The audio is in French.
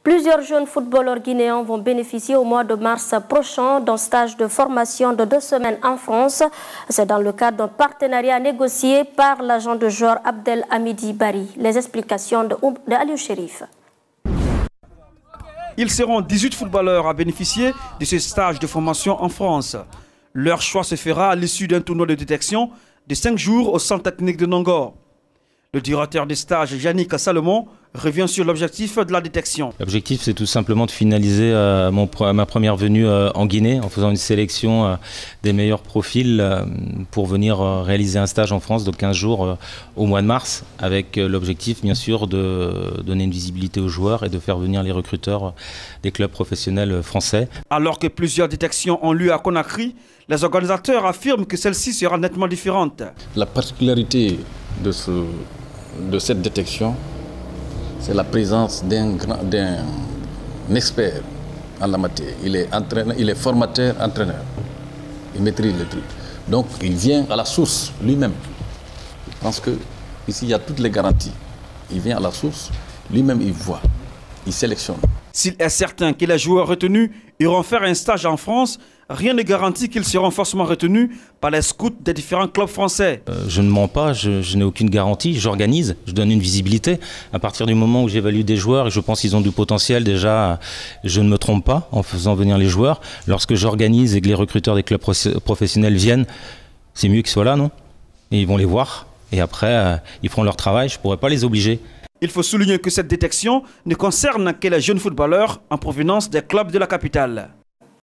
Plusieurs jeunes footballeurs guinéens vont bénéficier au mois de mars prochain d'un stage de formation de 2 semaines en France. C'est dans le cadre d'un partenariat négocié par l'agent de joueur Abdel Hamidi Bari. Les explications de Aliou Chérif. Ils seront 18 footballeurs à bénéficier de ce stage de formation en France. Leur choix se fera à l'issue d'un tournoi de détection de 5 jours au centre technique de Nongor. Le directeur des stages, Yannick Salomon, revient sur l'objectif de la détection. L'objectif, c'est tout simplement de finaliser ma première venue en Guinée en faisant une sélection des meilleurs profils pour venir réaliser un stage en France de 15 jours au mois de mars, avec l'objectif, bien sûr, de donner une visibilité aux joueurs et de faire venir les recruteurs des clubs professionnels français. Alors que plusieurs détections ont lieu à Conakry, les organisateurs affirment que celle-ci sera nettement différente. La particularité de cette détection, c'est la présence d'un expert en la matière. Il est formateur, entraîneur. Il maîtrise le truc. Donc il vient à la source lui-même. Je pense qu'ici il y a toutes les garanties. Il vient à la source, lui-même il voit, il sélectionne. S'il est certain que les joueurs retenus iront faire un stage en France, rien ne garantit qu'ils seront forcément retenus par les scouts des différents clubs français. Je ne mens pas, je n'ai aucune garantie, j'organise, je donne une visibilité. À partir du moment où j'évalue des joueurs et je pense qu'ils ont du potentiel, déjà, je ne me trompe pas en faisant venir les joueurs. Lorsque j'organise et que les recruteurs des clubs professionnels viennent, c'est mieux qu'ils soient là, non? Et ils vont les voir et après, ils feront leur travail, je ne pourrai pas les obliger. Il faut souligner que cette détection ne concerne que les jeunes footballeurs en provenance des clubs de la capitale.